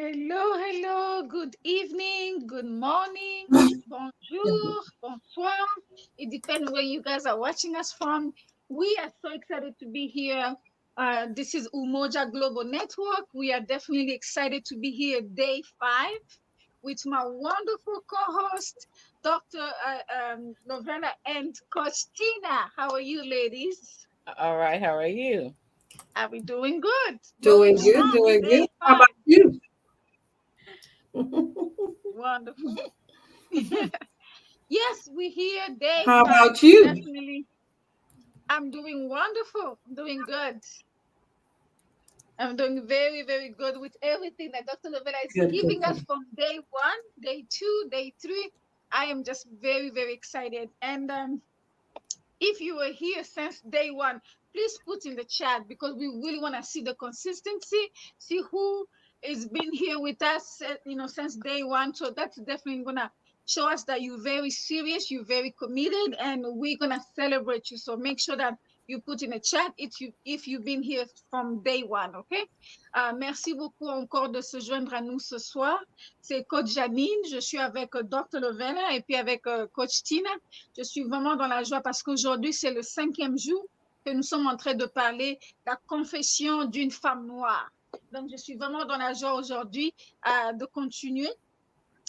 Hello, good evening, good morning, bonjour, bonsoir. It depends where you guys are watching us from. We are so excited to be here. This is Umoja Global Network. We are definitely excited to be here day 5 with my wonderful co-host, Dr. Lovella and Coach Tina. How are you, ladies? All right, how are you? Are we doing good? Doing Going good, strong, doing good. day How about 5. you? Wonderful. Yes, we here day How 5. about you? Definitely. I'm doing wonderful. I'm doing good. I'm doing very, very good with everything that Dr. Lovella is Good, good, giving us good. from day 1, day 2, day 3. I am just very, very excited. And if you were here since day 1, please put in the chat because we really want to see the consistency, see who is been here with us, since day 1. So that's definitely gonna show us that you're very serious, you're very committed, and we're gonna celebrate you. So make sure that you put in the chat if you've been here from day 1, okay? Merci beaucoup encore de se joindre à nous ce soir. C'est Coach Jeanine, je suis avec Dr. Lovella et puis avec Coach Tina. Je suis vraiment dans la joie parce qu'aujourd'hui, c'est le 5e jour que nous sommes en train de parler de la confession d'une femme noire. Donc, je suis vraiment dans la joie aujourd'hui de continuer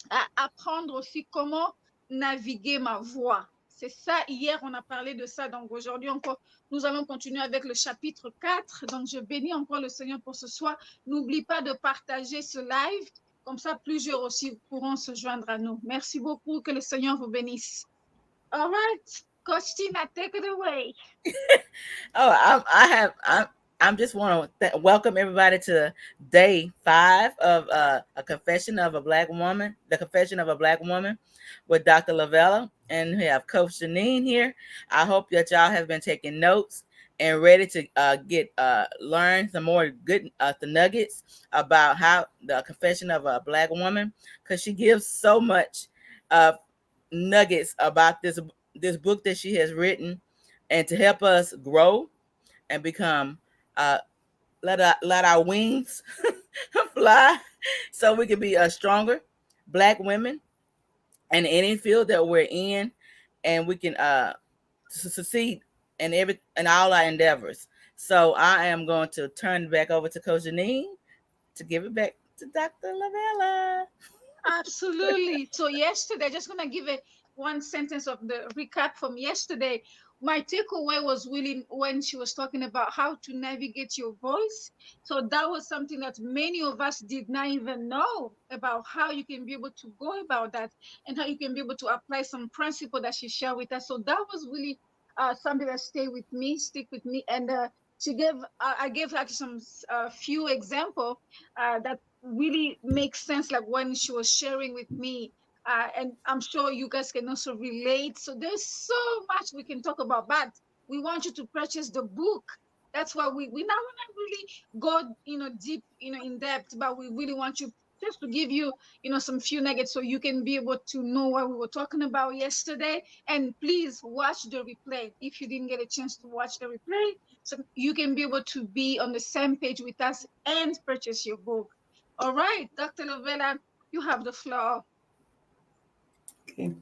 à apprendre aussi comment naviguer ma voix. C'est ça, hier, on a parlé de ça. Donc, aujourd'hui encore, nous allons continuer avec le chapitre 4. Donc, je bénis encore le Seigneur pour ce soir. N'oublie pas de partager ce live. Comme ça, plusieurs aussi pourront se joindre à nous. Merci beaucoup. Que le Seigneur vous bénisse. All right, Coach Tina, take it away. Oh, I'm just want to welcome everybody to day 5 of a confession of a black woman, the confession of a black woman, with Dr. Lovella, and we have Coach Jeanine here. I hope that y'all have been taking notes and ready to get learn some more good the nuggets about how the confession of a black woman, because she gives so much uh, nuggets about this book that she has written, and to help us grow and become uh let our wings fly so we can be stronger black women in any field that we're in, and we can succeed in all our endeavors. So I am going to turn it back over to Coach Jeanine to give it back to Dr. Lavella. Absolutely. So yesterday, just gonna give a one sentence of the recap from yesterday. My takeaway was really when she was talking about how to navigate your voice. So that was something that many of us did not even know about how you can be able to go about that and how you can be able to apply some principle that she shared with us. So that was really something that stick with me. And she gave, I gave like some few example that really makes sense, like when she was sharing with me. And I'm sure you guys can also relate. So there's so much we can talk about, but we want you to purchase the book. That's why we not want to really go, deep, in depth, but we really want you just to give you, some few nuggets so you can be able to know what we were talking about yesterday. And please watch the replay if you didn't get a chance to watch the replay, so you can be able to be on the same page with us and purchase your book. All right, Dr. Lovella, you have the floor. Okay.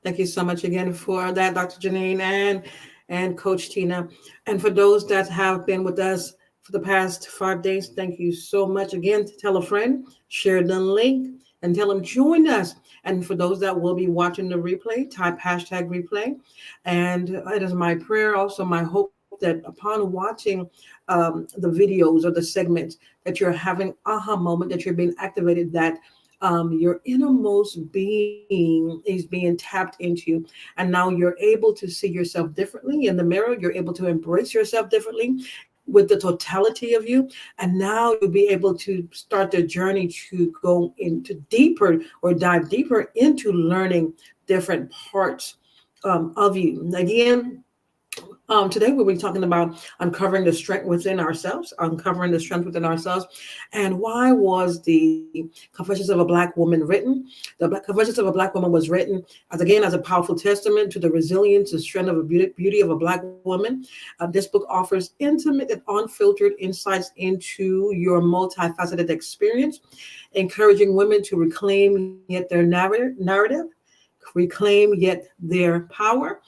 Thank you so much again for that, Dr. Janine and Coach Tina. And for those that have been with us for the past 5 days, thank you so much again. Tell a friend, share the link, and tell them join us. And for those that will be watching the replay, type hashtag replay. And it is my prayer, also my hope that upon watching the videos or the segments that you're having aha moment, that you're being activated, that your innermost being is being tapped into, and now you're able to see yourself differently in the mirror. You're able to embrace yourself differently with the totality of you, and now you'll be able to start the journey to go into deeper or dive deeper into learning different parts of you. Again, Today we'll be talking about uncovering the strength within ourselves, uncovering the strength within ourselves, and why was the Confessions of a Black Woman written? The Confessions of a Black Woman was written as a powerful testament to the resilience and strength of a beauty of a Black woman. This book offers intimate and unfiltered insights into your multifaceted experience, encouraging women to reclaim yet their narrative, reclaim yet their power,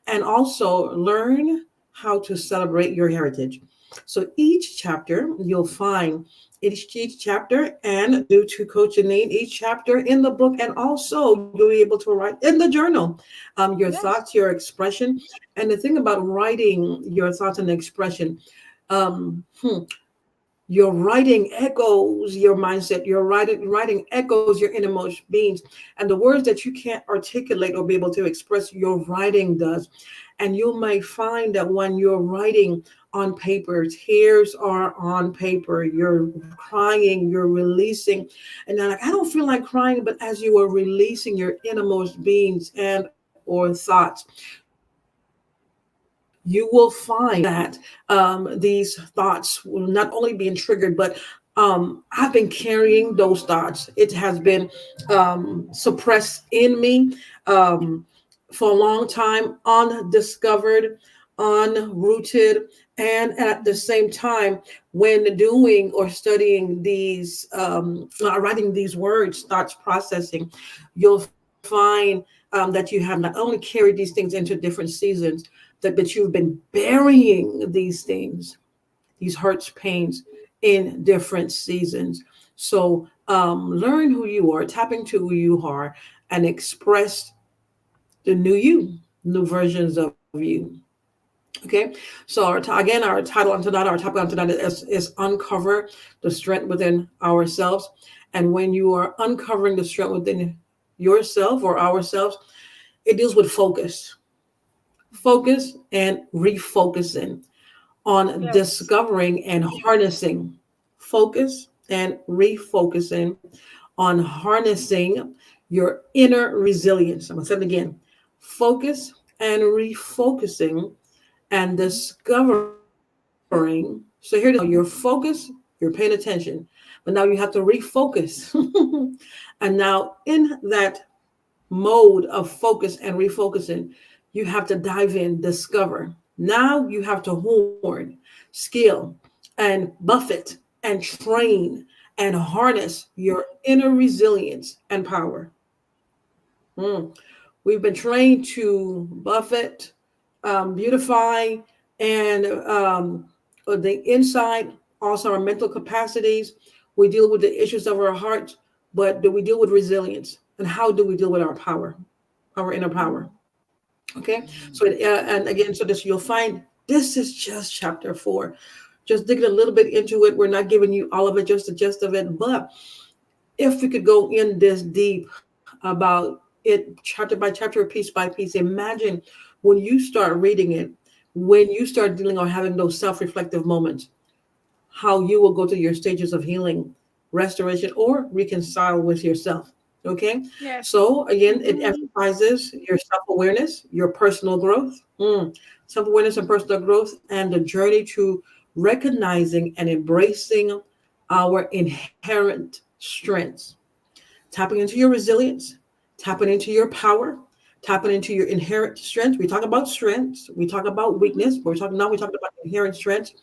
and also learn how to celebrate your heritage. So each chapter you'll find each chapter, and due to Coach Jeanine, each chapter in the book, and also you'll be able to write in the journal your Yes. thoughts, your expression. And the thing about writing your thoughts and expression, um, hmm, your writing echoes your mindset. Your writing echoes your innermost beings, and the words that you can't articulate or be able to express, your writing does. And you may find that when you're writing on paper, tears are on paper. You're crying, you're releasing, and then like I don't feel like crying, but as you are releasing your innermost beings and or thoughts, you will find that these thoughts will not only being triggered, but I've been carrying those thoughts. It has been suppressed in me for a long time, undiscovered, unrooted, and at the same time, when doing or studying these, writing these words, thoughts processing, you'll find that you have not only carried these things into different seasons, but you've been burying these things, these hurts, pains in different seasons. So learn who you are, tap into who you are, and express the new you, new versions of you. Okay, so again, our title on tonight, our topic on tonight is uncover the strength within ourselves. And when you are uncovering the strength within yourself or ourselves, it deals with focus and refocusing on Yes. discovering and harnessing, focus and refocusing on harnessing your inner resilience. I'm going to say it again, focus and refocusing and discovering. So here it is now, you're focused, you're paying attention, but now you have to refocus. And now in that mode of focus and refocusing, you have to dive in, discover. Now you have to horn, skill, and buffet and train and harness your inner resilience and power. Mm. We've been trained to buffet, beautify, and the inside, also our mental capacities. We deal with the issues of our heart, but do we deal with resilience? And how do we deal with our power, our inner power? Okay. So, and again, so this you'll find this is just chapter 4. Just digging a little bit into it. We're not giving you all of it, just the gist of it. But if we could go in this deep about it chapter by chapter, piece by piece, imagine when you start reading it, when you start dealing or having those self-reflective moments, how you will go through your stages of healing, restoration, or reconcile with yourself. Okay. Yes. So again, it Mm-hmm. emphasizes your self-awareness, your personal growth, self-awareness and personal growth, and the journey to recognizing and embracing our inherent strengths, tapping into your resilience, tapping into your power, tapping into your inherent strength. We talk about strengths, we talk about Mm-hmm. weakness, but we're talking about inherent strengths.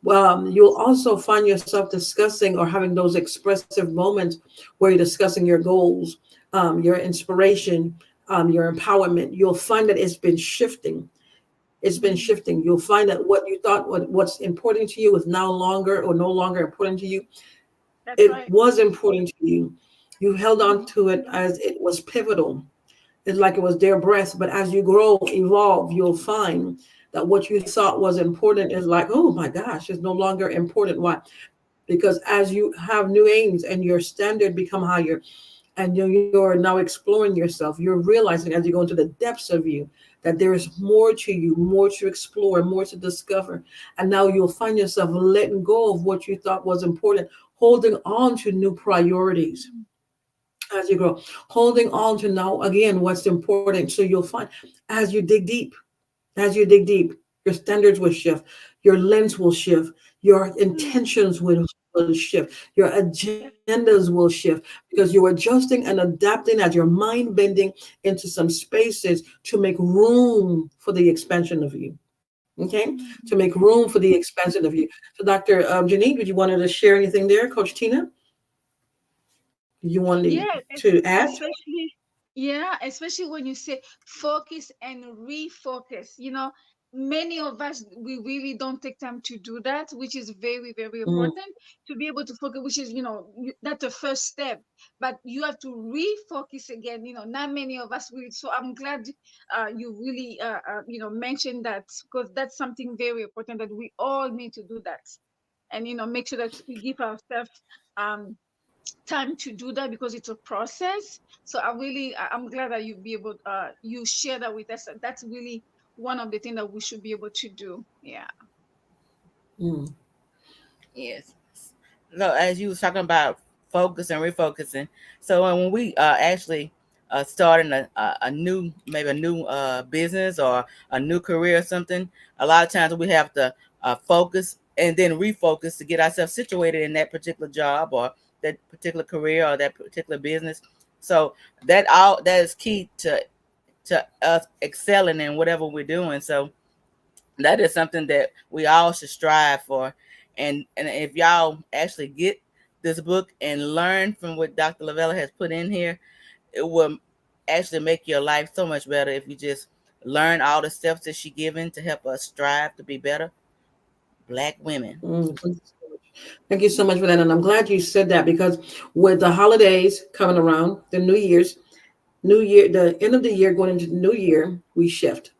You'll also find yourself discussing or having those expressive moments where you're discussing your goals, your inspiration, your empowerment. You'll find that it's been shifting. It's been Mm-hmm. shifting. You'll find that what you thought what's important to you is now longer or no longer important to you. That's It right. was important to you. You held on Mm-hmm. to it as it was pivotal. It's like it was their breath. But as you grow, evolve, you'll find that what you thought was important is like, oh my gosh, it's no longer important. Why? Because as you have new aims and your standard become higher, and you're now exploring yourself, you're realizing as you go into the depths of you that there is more to you, more to explore, more to discover. And now you'll find yourself letting go of what you thought was important, holding on to new priorities as you grow, holding on to now again what's important. So you'll find as you dig deep, as you dig deep, Your standards will shift. Your lens will shift. Your Mm. intentions will shift. Your Yeah. agendas will shift because you're adjusting and adapting as your mind bending into some spaces to make room for the expansion of you. Okay, to make Mm. room for the expansion of you. So, Dr. Jeanine, would you wanted to share anything there, Coach Tina? You wanted Yeah, to add? especially, yeah, especially when you say focus and refocus. Many of us, we really don't take time to do that, which is very, very Mm, important to be able to focus, which is, that's the first step. But you have to refocus again. Not many of us will. So I'm glad you really, mentioned that, because that's something very important that we all need to do that. And, make sure that we give ourselves um time to do that, because it's a process. So I'm glad that you share that with us. That's really one of the things that we should be able to do. Yeah. mm, Yes. No, as you was talking about focus and refocusing. So when we actually starting a new, maybe a new business or a new career or something, a lot of times we have to focus and then refocus to get ourselves situated in that particular job or that particular career or that particular business. So that is key to us excelling in whatever we're doing. So that is something that we all should strive for. And if y'all actually get this book and learn from what Dr. Lovella has put in here, it will actually make your life so much better if you just learn all the steps that she given to help us strive to be better black women. mm. Thank you so much for that. And I'm glad you said that because with the holidays coming around, the New Year, the end of the year going into the new year, we shift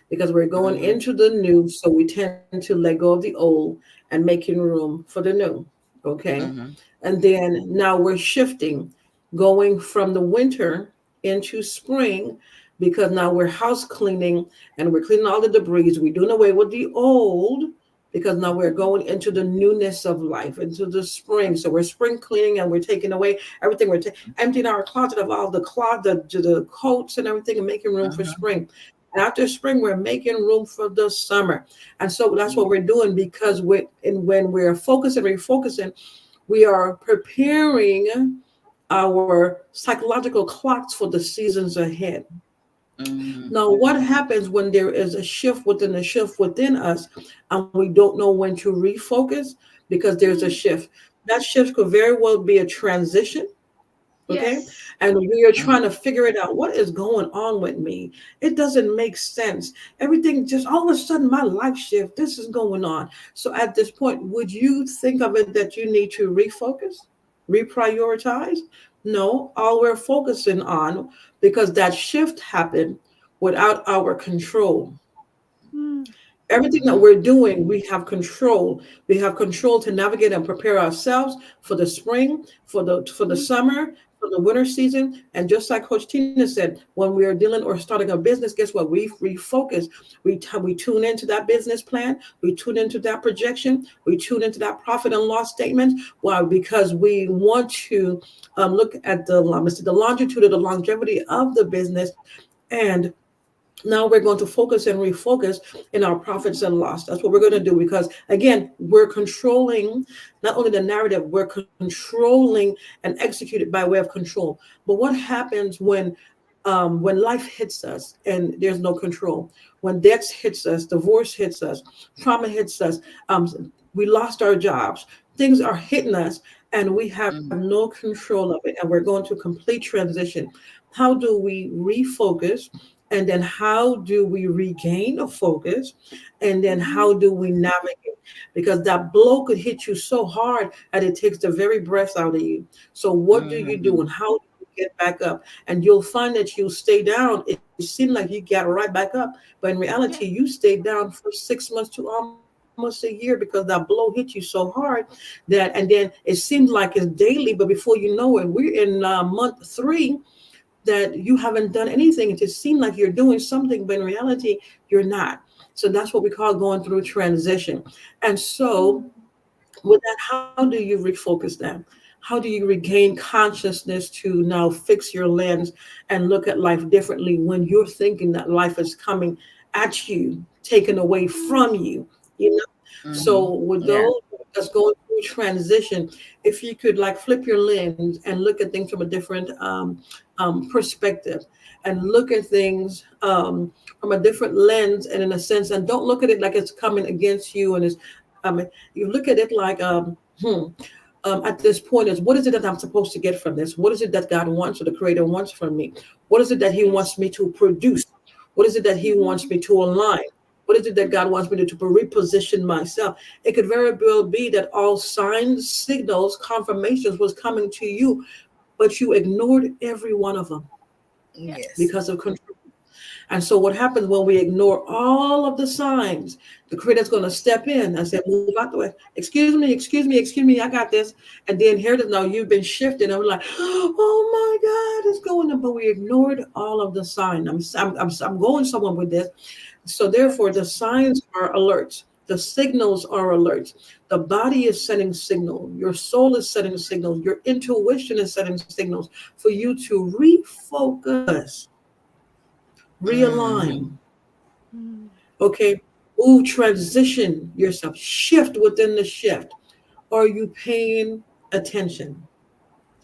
because we're going Mm-hmm. into the new. So we tend to let go of the old and making room for the new. Okay. Mm-hmm. And then now we're shifting, going from the winter into spring because now we're house cleaning and we're cleaning all the debris. We're doing away with the old because now we're going into the newness of life, into the spring. So we're spring cleaning and we're taking away everything. We're emptying our closet of all the the coats and everything and making room for Mm-hmm. spring. And after spring, we're making room for the summer. And so that's what Yeah. we're doing because when we're focusing, refocusing, we are preparing our psychological clocks for the seasons ahead. Mm-hmm. Now, what happens when there is a shift within us and we don't know when to refocus because there's a Mm. shift? That shift could very well be a transition. Okay. Yes. And we are Mm-hmm. trying to figure it out. What is going on with me? It doesn't make sense. Everything just all of a sudden, my life shift. This is going on. So at this point, would you think of it that you need to refocus, reprioritize? No, all we're focusing on because that shift happened without our control. Mm. Everything that we're doing, we have control. We have control to navigate and prepare ourselves for the spring, for the Mm. summer, for the winter season. And just like Coach Tina said, when we are dealing or starting a business, guess what? We refocus. We tune into that business plan. We tune into that projection. We tune into that profit and loss statement. Why? Because we want to look at the longitude or the longevity of the business and now we're going to focus and refocus in our profits and loss. That's what we're going to do because again, we're controlling not only the narrative, we're controlling and execute it by way of control. But what happens when life hits us and there's no control? When debts hits us, divorce hits us, trauma hits us, we lost our jobs, things are hitting us, and we have no Mm-hmm. control of it, and we're going to complete transition. How do we refocus? And then how do we regain a focus? And then Mm-hmm. how do we navigate? Because that blow could hit you so hard that it takes the very breath out of you. So what do you do Mm-hmm. and how do you get back up? And you'll find that you stay down. It seemed like you got right back up, but in reality, Yeah. you stayed down for 6 months to almost a year because that blow hit you so hard and then it seemed like it's daily, but before you know it, we're in month 3 that you haven't done anything. It just seems like you're doing something, but in reality, you're not. So that's what we call going through transition. And so, Mm. with that, how do you refocus that? How do you regain consciousness to now fix your lens and look at life differently when you're thinking that life is coming at you? taken away from you. You know, Mm-hmm. so with Yeah. those that's going through transition, if you could like flip your lens and look at things from a different perspective, and look at things from a different lens, and in a sense, and don't look at it like it's coming against you, and it's you look at it like at this point is, what is it that I'm supposed to get from this? What is it that God wants or the Creator wants from me? What is it that He Yes. wants me to produce? What is it that He Mm-hmm. wants me to align? What is it that God wants me to reposition myself? It could very well be that all signs, signals, confirmations was coming to you, but you ignored every one of them Yes. because of control. And so what happens when we ignore all of the signs? The Creator's going to step in and say, move out the way. Excuse me, excuse me, excuse me, I got this. And then here it is, now you've been shifted. And we're like, oh my God, it's going on. But we ignored all of the signs. I'm going somewhere with this. So therefore, the signs are alerts. The signals are alerts. The body is sending signal. Your soul is sending signals. Your intuition is sending signals for you to refocus, Mm-hmm. realign, Mm-hmm. okay, move, transition yourself, shift within the shift. Are you paying attention?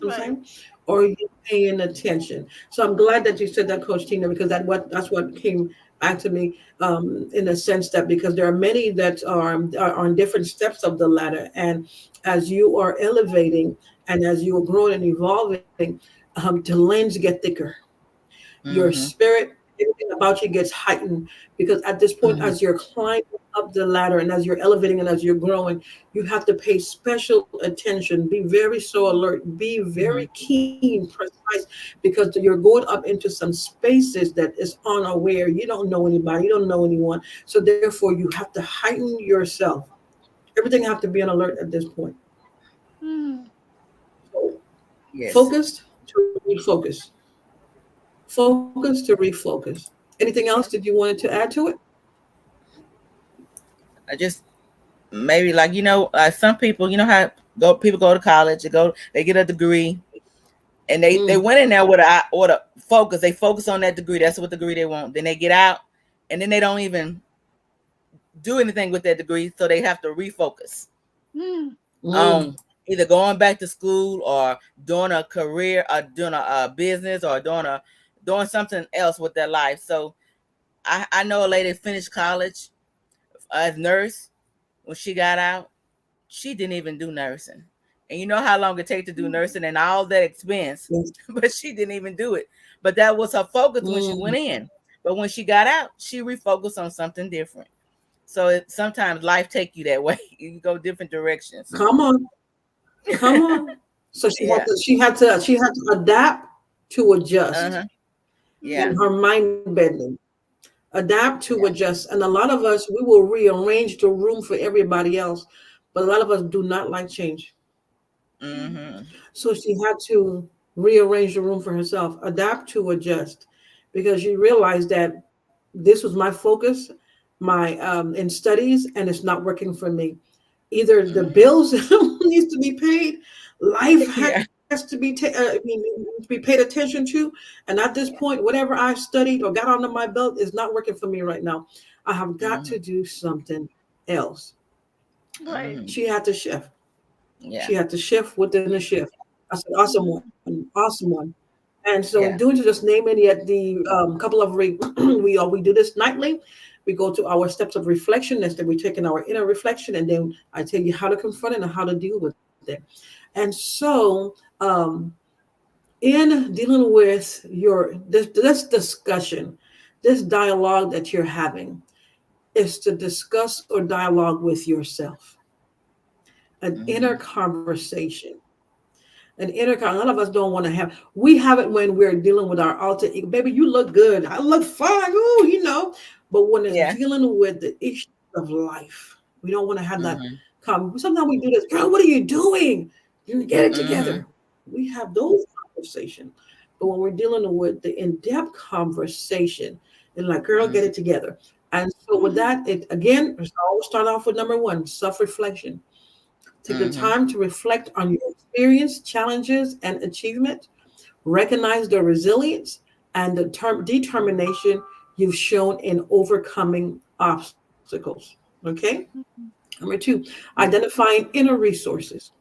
I'm Right. saying, or are you paying attention? So I'm glad that you said that, Coach Tina, because that's what came back to me, in the sense that because there are many that are on different steps of the ladder, and as you are elevating and as you are growing and evolving, the lens get thicker, your Mm-hmm. spirit, everything about you gets heightened, because at this point, Mm-hmm. as you're climbing up the ladder and as you're elevating and as you're growing, you have to pay special attention, be very so alert, be very Mm-hmm. keen, precise, because you're going up into some spaces that is unaware. You don't know anybody, you don't know anyone, so therefore you have to heighten yourself. Everything have to be on alert at this point. Mm-hmm. So Yes. focused to refocus, focus to refocus. Anything else that Yes. you wanted to add to it? I just maybe like some people, how people go to college, they get a degree, and they Mm, went in there with a focus. They focus on that degree. That's what degree they want. Then they get out, and then they don't even do anything with that degree, so they have to refocus Mm-hmm. mm, on either going back to school or doing a career or doing a business or doing something else with their life. So I know a lady finished college as nurse. When she got out, she didn't even do nursing. And you know how long it takes to do nursing and all that expense, yes, but she didn't even do it. But that was her focus when she mm. went in. But when she got out, she refocused on something different. So sometimes life take you that way. You go different directions. Come on, come on. So Yeah. she had to adapt to adjust, Uh-huh. Yeah. and Mm-hmm. her mind bending. Adapt to Yeah. adjust. And a lot of us, we will rearrange the room for everybody else, but a lot of us do not like change. Mm-hmm. So she had to rearrange the room for herself, adapt to adjust, because she realized that this was my focus, my in studies, and it's not working for me. Either the Mm-hmm. bills needs to be paid, life has Yeah. to be needs to be paid attention to, and at this point, whatever I studied or got under my belt is not working for me right now. I have got Mm-hmm. to do something else. Right. Mm-hmm. She had to shift. Yeah. She had to shift within the shift. I said, awesome Mm-hmm. one, awesome one. And so, in Yeah. doing to just name any at the couple of we do this nightly. We go to our steps of reflection. That's that we take in our inner reflection, and then I tell you how to confront it and how to deal with it. And so, in dealing with this discussion, this dialogue that you're having, is to discuss or dialogue with yourself, an inner Mm-hmm. conversation. A lot of us don't want to have. We have it when we're dealing with our alter ego. Baby, you look good. I look fine. Ooh, But when it's Yeah. dealing with the issues of life, we don't want to have that Mm-hmm. come. Sometimes we do this. Girl, what are you doing? You get it Mm-hmm. together. We have those conversations. But when we're dealing with the in-depth conversation, it's like, girl, get Mm-hmm. it together. And so with Mm-hmm. that, it again, let's always start off with number one, self-reflection. Take the Mm-hmm. time to reflect on your experience, challenges, and achievement. Recognize the resilience and the determination you've shown in overcoming obstacles. Okay. Mhm. Number two, identifying inner resources.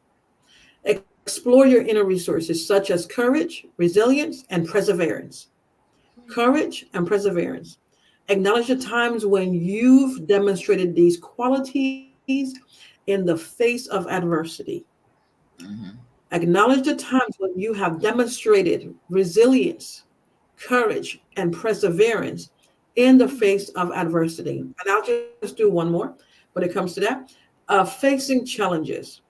Explore your inner resources such as courage, resilience, and perseverance. Courage and perseverance. Acknowledge the times when you've demonstrated these qualities in the face of adversity. Mhm. Acknowledge the times when you have demonstrated resilience, courage, and perseverance in the Mhm. face of adversity. And I'll just do one more when it comes to that. Facing challenges.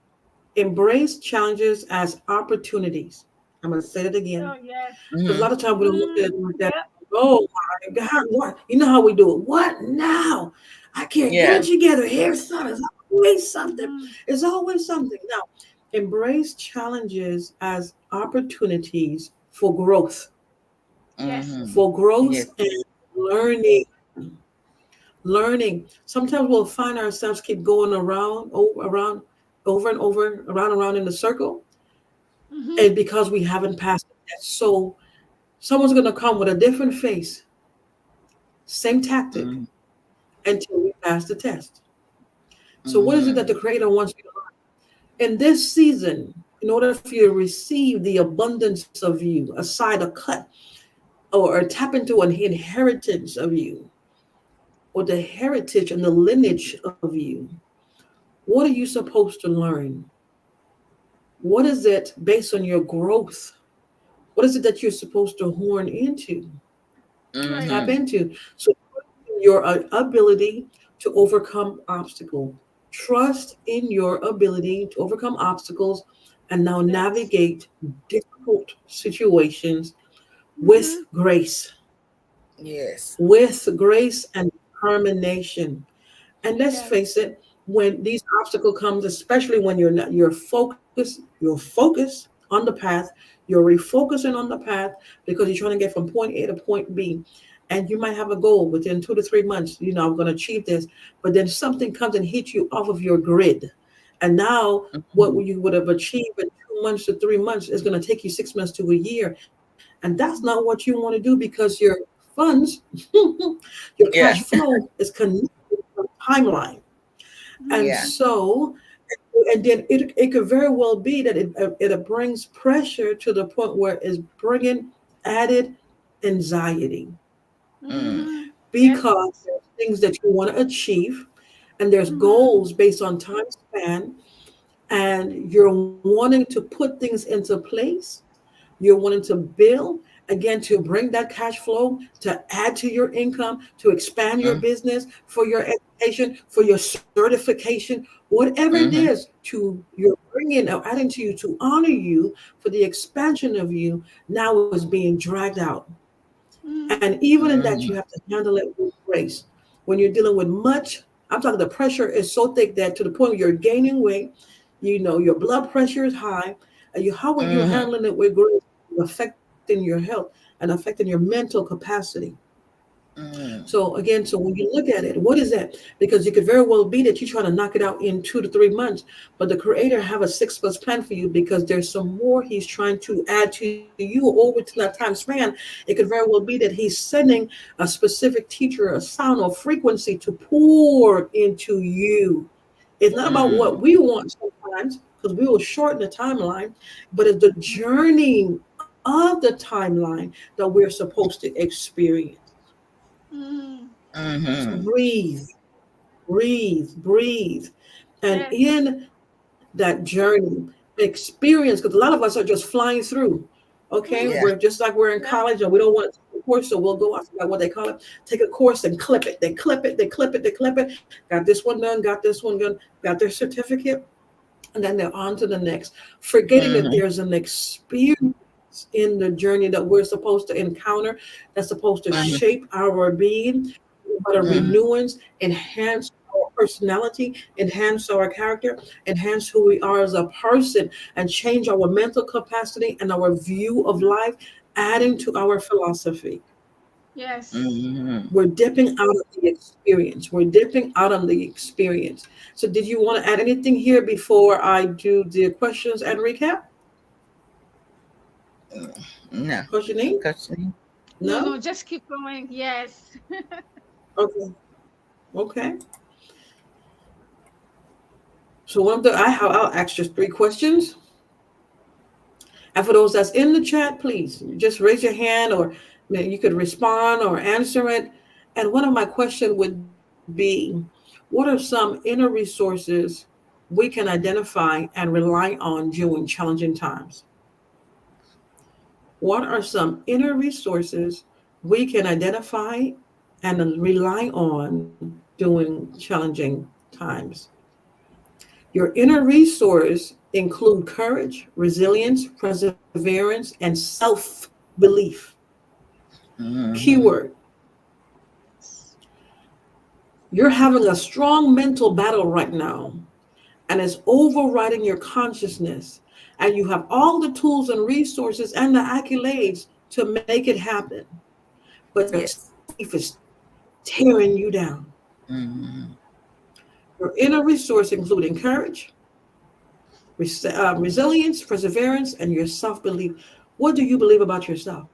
Embrace challenges as opportunities. I'm going to say it again. Oh yes. Because a lot Mhm. of times we don't look at it like that. Yep. Oh my God, what? You know how we do it. What now? I can't get it Yeah. together. Here's something. It's always something. Mhm. It's always something. Now, embrace challenges as opportunities for growth, Yes. Mhm. for growth Yes. and learning. Learning. Sometimes we'll find ourselves keep going over and over, around and around in the circle, Mhm. and because we haven't passed the test. So someone's going to come with a different face, same tactic, Mhm. until we pass the test. So, what is it that the Mhm. Creator wants you to learn? In this season, in order for you to receive the abundance of you, aside a cut or tap into an inheritance of you, or the heritage and the lineage of you, what are you supposed to learn? What is it based on your growth? What is it that you're supposed to horn into, Right. tap Mhm. into? So, your ability to overcome obstacles. Trust in your ability to overcome obstacles and now Yes. navigate difficult situations with Mhm. grace, Yes. with grace and determination. And let's Yes. face it, when these obstacles comes, especially when you're not, you're focused on the path, you're refocusing on the path because you're trying to get from point A to point B. And you might have a goal within 2 to 3 months, I'm going to achieve this. But then something comes and hits you off of your grid. And now what Mhm. you would have achieved in 2 months to 3 months is going to take you 6 months to a year. And that's not what you want to do because your funds, your cash Yeah. flow is connected to a timeline. And Yeah. Mhm. so, and then it could very well be that it brings pressure to the point where it's bringing added anxiety Mm. Mhm. Yes. because there's things that you want to achieve and there's Mhm. goals based on time span, and you're wanting to put things into place. You're wanting to build, again, to bring that cash flow, to add to your income, to expand your Mm. business, for your education, for your certification, whatever it is, Mhm. to you're bringing or adding to you to honor you for the expansion of you now is being dragged out. Mhm. And even in that, you Mhm. have to handle it with grace. When you're dealing with much, I'm talking the pressure is so thick that to the point where you're gaining weight, your blood pressure is high, and how are you Mhm. handling it with grace, affecting your health and affecting your mental capacity. Mm. So when you look at it, what is that? Because it could very well be that you're trying to knock it out in 2 to 3 months, but the Creator have a 6 months plan for you because there's some more He's trying to add to you over to that time span. It could very well be that He's sending a specific teacher, a sound or frequency to pour into you. It's not about Mm. what we want sometimes because we will shorten the timeline, but it's the journey of the timeline that we're supposed to experience. Mhm. So Mhm. breathe, breathe, breathe. And Yes. in that journey, experience, because a lot of us are just flying through. Okay, we're Mhm. Yeah. just like we're in Yep. college and we don't want to take a course, so we'll go, I forgot what they call it, take a course and clip it. They clip it, they clip it, they clip it. Got this one done, got this one done, got their certificate, and then they're on to the next, forgetting that Mhm. there's an experience in the journey that we're supposed to encounter, that's supposed to Right. Mhm. shape our being, but a Mhm. renewance, enhance our personality, enhance our character, enhance who we are as a person, and change our mental capacity and our view of Mhm. life, adding to our philosophy. Yes. Mhm. We're dipping out of the experience. We're dipping out of the experience. So, did you want to add anything here before I do the questions and recap? No. Coach Jeanine? Coach. No, No? no, just keep going. Yes. Okay. Okay. So I'll ask just 3 questions. And for those that's in the chat, please just raise your hand, or you could respond or answer it. And one of my questions would be, what are some inner resources we can identify and rely on during challenging times? What are some inner resources we can identify and rely on during challenging times? Your inner resource include courage, resilience, perseverance, and self-belief. Mm-hmm. Keyword. You're having a strong mental battle right now, and it's overriding your consciousness. And you have all the tools and resources and the accolades to make it happen. But Yes. self-belief is tearing you down. Mm-hmm. Your inner resource including courage, resilience, perseverance, and your self-belief. What do you believe about yourself?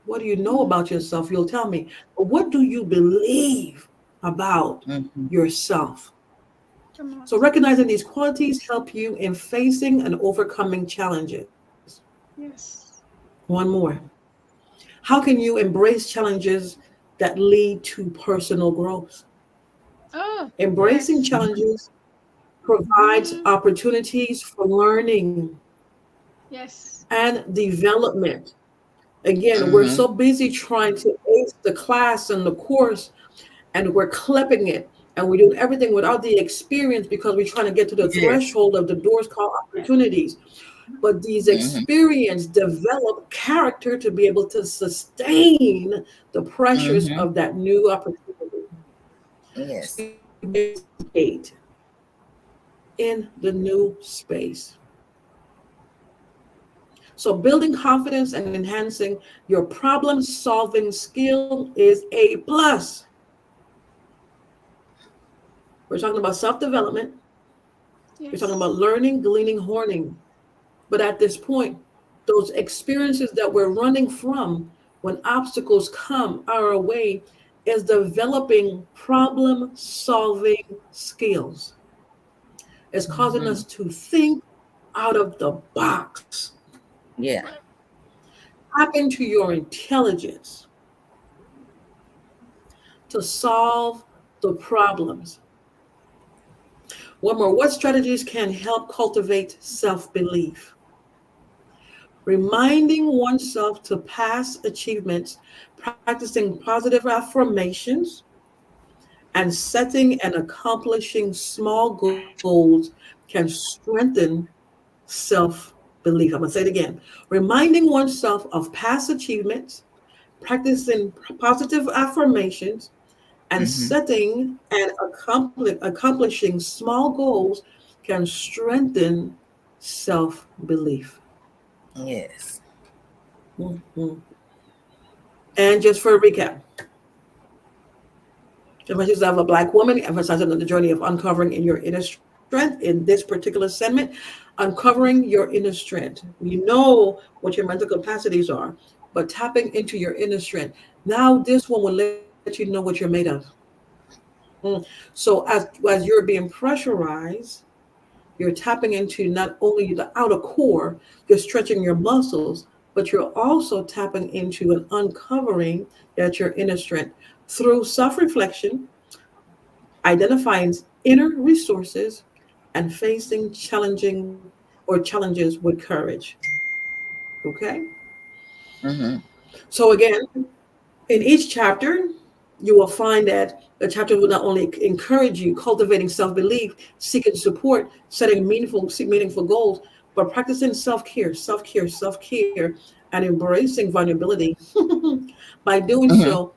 What do you know Mm. about yourself? You'll tell me. But what do you believe about Mm-hmm. yourself? Come on. So recognizing these qualities help you in facing and overcoming challenges. Yes. One more. How can you embrace challenges that lead to personal growth? Oh, Embracing yes. challenges provides Mm-hmm. opportunities for learning Yes. and development. Again, we're Mm-hmm. so busy trying to ace the class and the course, and we're clipping it, and we're doing everything without the experience because we're trying to get to the Yes. threshold of the doors called opportunities. But these Mm-hmm. experience develop character to be able to sustain the pressures Mm-hmm. of that new opportunity. So Yes. you navigate in the new space. So building confidence and enhancing your problem solving skill is a plus. We're talking about self development. We're talking Yes. about learning, gleaning, horning. But at this point, those experiences that we're running from when obstacles come our way is developing problem solving skills. It's causing Mm-hmm. us to think out of the box, Yeah. tap into your intelligence to solve the problems. One more, what strategies can help cultivate self belief? Reminding oneself to past achievements, practicing positive affirmations, and setting and accomplishing small goals can strengthen self belief. I'm going to say it again. Reminding oneself of past achievements, practicing positive affirmations, and Mm-hmm. setting and accomplishing small goals can strengthen self belief. Yes. Mhm. And just for a recap, Conversations of a Black Woman, emphasizing the journey of uncovering in your inner strength in this particular segment, uncovering your inner strength. You know what your mental capacities are, but tapping into your inner strength. Now, this one will let you know what you're made of. So, as you're being pressurized, you're tapping into not only the outer core, you're stretching your muscles, but you're also tapping into and uncovering that your inner strength through self reflection, identifying inner resources, and facing challenging or challenges with courage. Okay? Mm-hmm. So, again, in each chapter, you will find that the chapter will not only encourage you cultivating self-belief, seeking support, setting meaningful goals, but practicing self-care, and embracing vulnerability. By doing Mm-hmm. so,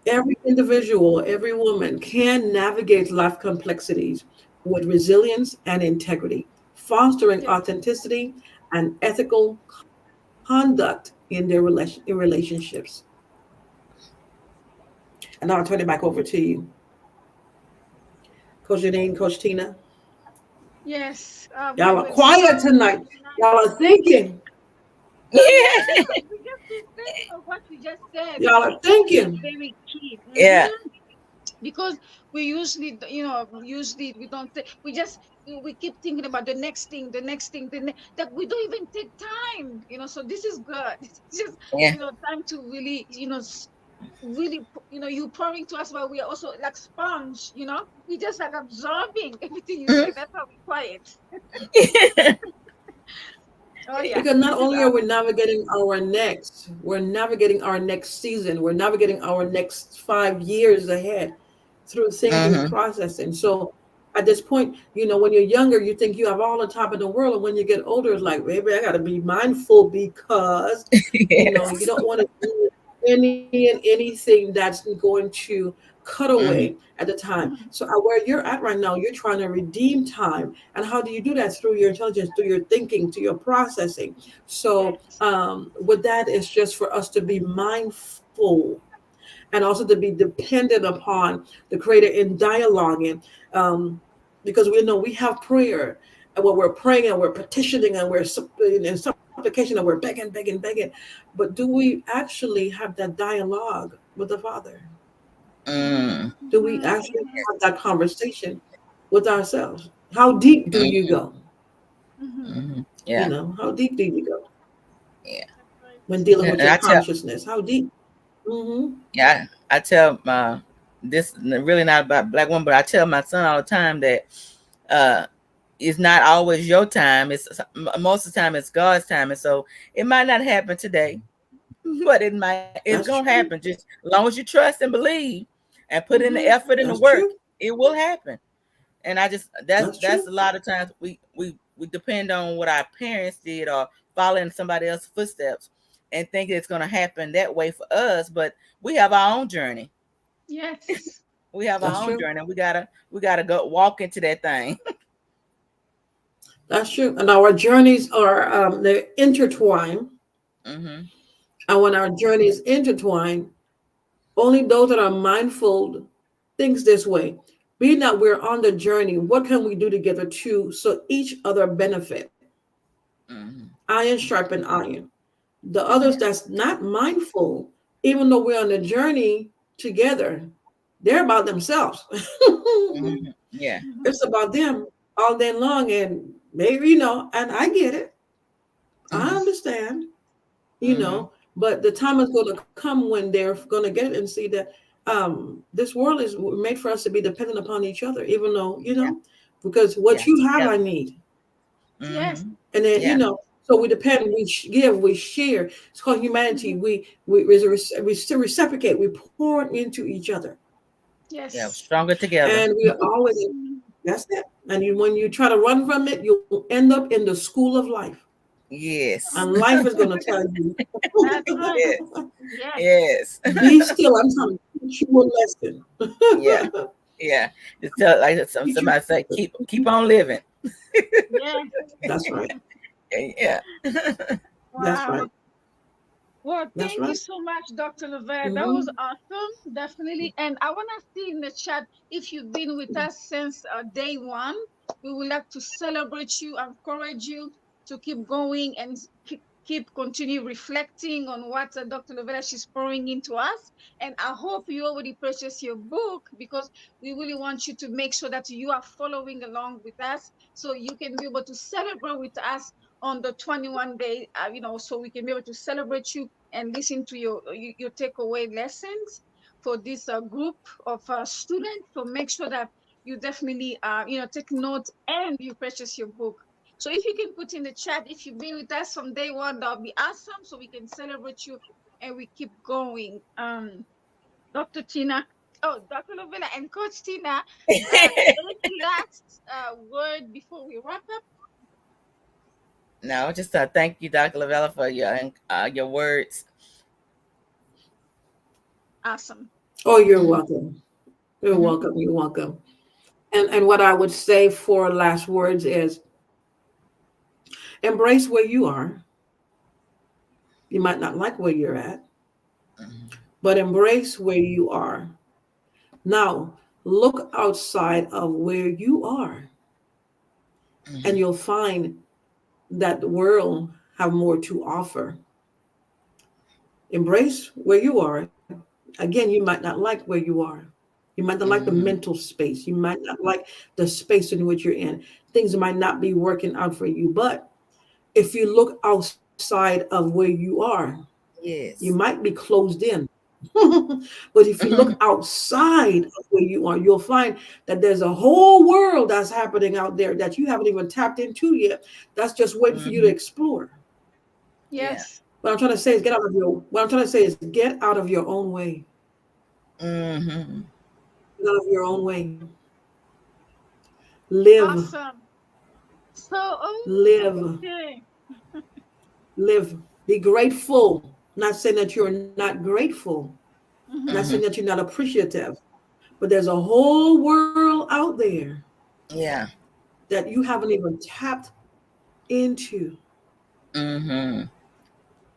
every individual, every woman can navigate life complexities with resilience and integrity, fostering Yes. authenticity and ethical conduct in their relationships. And now I'll turn it back over to you, Coach Jeanine, Coach Tina. Yes. Y'all That are was quiet so tonight. Y'all are nice. thinking. Yeah, we just to think of what you just said. Y'all are That is thinking. very key. Yeah. Because we usually, usually we don't we just we keep thinking about the next thing, the next thing, that we don't even take time, so this is good. It's just, Yeah. time to really, really, you pouring to us, but we are also like sponge, we just like absorbing everything you say. Mhm. That's how we quiet. Oh yeah, Because not this is only are we navigating our next season, we're navigating our next 5 years ahead through thinking, Mhm. processing. So at this point, when you're younger, you think you have all the time in the world. And when you get older, it's like, baby, I got to be mindful because, you Yes. don't want to do any and anything that's going to cut away Mhm. at the time. Mhm. So where you're at right now, you're trying to redeem time. And how do you do that? Through your intelligence, through your thinking, to your processing. So Yes. with that, it's just for us to be mindful and also to be dependent upon the Creator in dialoguing, because we know we have prayer, and when we're praying and we're petitioning and we're in supplication and we're begging, but do we actually have that dialogue with the Father? Mm. Do we Mhm. actually Mhm. have that conversation with ourselves? How deep do you Mhm. go? Mhm. Mhm. Yeah. How deep do you go Yeah. That's right. when dealing with And your I tell, consciousness? How deep? Hmm. yeah, I tell my, this really not about black women, but I tell my son all the time that uh it's not always your time. It's most of the time it's God's time, and so it might not happen today, but it's That's gonna true. happen. Just as long as you trust and believe and put in the Mhm. effort and the That's work, true. it will happen. And I just, That's that's true. a lot of times we depend on what our parents did or following somebody else's footsteps and think it's gonna happen that way for us, but we have our own journey. Yes. We have That's our own true. journey. We gotta go walk into that thing. That's true. And our journeys are they're intertwined. Hmm. And when our journeys intertwine, only those that are mindful thinks this way. Being that we're on the journey, what can we do together to so each other benefit? Hmm. Iron sharpen iron. The others Yes. that's not mindful, even though we're on the journey together, they're about themselves. Hmm. Yeah. Mhm. It's about them all day long. And maybe, and I get it. I Hmm. understand, Hmm. but the time is going to come when they're going to get it and see that this world is made for us to be dependent upon each other, even though, Yeah. because what Yeah. you have, I Together. need. Yes. Hmm. And then, Yeah. so we depend, we give, we share. It's called humanity. Mhm. We still reciprocate, we pour into each other. Yeah. Yes. Stronger together. And we are always, Mhm. that's it. And when you try to run from it, you'll end up in the school of life. Yes. And life is going to tell you, That's right. Yes. Yes. Yes. be still. I'm trying to teach you a lesson. Yeah. Yeah. Just tell, like Teach you. somebody say, keep on living. Yes. That's right. Yeah. That's Wow. right. Well, That's thank you right. so much, Dr. Lovera. That was Hmm. awesome, definitely. And I want to see in the chat if you've been with us since day one. We would like to celebrate you, encourage you to keep going and keep continue reflecting on what Dr. Lovera she's pouring into us. And I hope you already purchased your book because we really want you to make sure that you are following along with us so you can be able to celebrate with us on the 21 day, so we can be able to celebrate you and listen to your takeaway lessons for this group of students. So make sure that you definitely, take notes and you purchase your book. So if you can put in the chat, if you've been with us from day one, that'll be awesome. So we can celebrate you and we keep going. Dr. Tina, oh, Dr. Lovella and Coach Tina, any last word before we wrap up? No, just thank you, Dr. Lavella, for your words. Awesome. Oh, you're Hmm. welcome. You're Hmm. welcome. You're welcome. And what I would say for last words is embrace where you are. You might not like where you're at, but embrace where you are. Now, look outside of where you are, and Hmm. you'll find that the world have more to offer. Embrace where you are. Again, you might not like where you are, You might not like the mental space. You might not like the space in which you're in. Things might not be working out for you. But if you look outside of where you are, you Yes. might be closed in. But if you look outside of where you are, you'll find that there's a whole world that's happening out there that you haven't even tapped into yet. That's just waiting for you to explore. Yeah. Yes. What I'm trying to say is get out of your. What I'm trying to say is get out of your own way. Mm-hmm. Get out of your own way. Live, Awesome. So, oh, live, okay. live. Be grateful. Not saying that you're not grateful. Not saying Mm-hmm. that you're not appreciative. But there's a whole world out there Yeah. that you haven't even tapped into. Mm-hmm.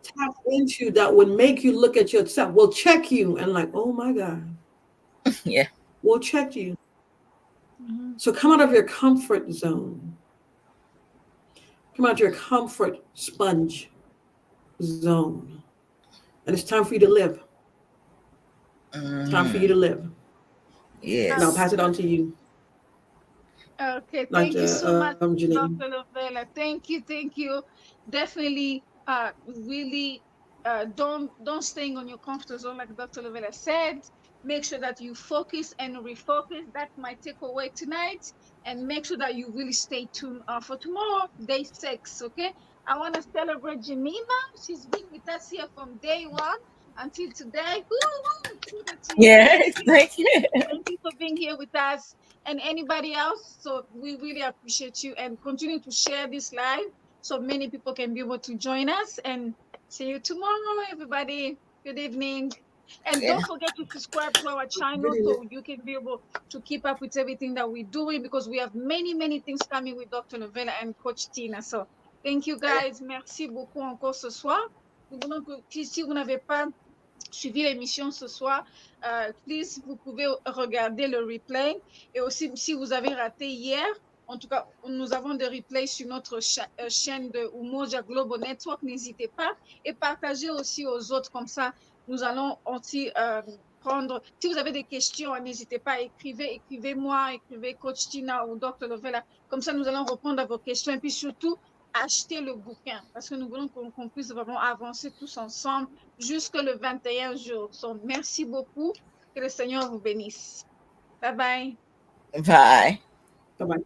Tapped into that would make you look at yourself. Will check you and like, oh my God, Yeah. will check you. Mm-hmm. So come out of your comfort zone. Come out of your comfort sponge zone. And it's time for you to live. Time for you Mm-hmm. to live. And I'll Yes. pass it on to you, Okay, thank you so Dr. much, Jeanine. Dr. Lovella. Thank you, thank you. Definitely, really, don't staying on your comfort zone like Dr. Lovella said. Make sure that you focus and refocus. That's my takeaway tonight. And make sure that you really stay tuned for tomorrow, day 6. Okay, I want to celebrate Jemima. She's been with us here from day 1 until today. Woo-hoo! Kudos to you. Yeah. Thank you. Thank you. Thank you for being here with us and anybody else. So we really appreciate you and continue to share this live so many people can be able to join us. And see you tomorrow, everybody. Good evening. And Yeah. don't forget to subscribe to our channel so you can be able to keep up with everything that we're doing because we have many, many things coming with Dr. Lovella and Coach Tina. So thank you guys. Merci beaucoup encore ce soir. Nous voulons que si vous n'avez pas suivi l'émission ce soir, please, vous pouvez regarder le replay. Et aussi, si vous avez raté hier, en tout cas, nous avons des replays sur notre chaîne de Umoja Global Network. N'hésitez pas et partagez aussi aux autres. Comme ça, nous allons aussi prendre. Si vous avez des questions, n'hésitez pas, écrivez-moi, écrivez Coach Tina ou Dr. Lovella. Comme ça, nous allons répondre à vos questions. Et puis surtout, achetez le bouquin parce que nous voulons qu'on puisse vraiment avancer tous ensemble jusque le 21 jour. So, merci beaucoup. Que le Seigneur vous bénisse. Bye bye. Bye. Bye bye.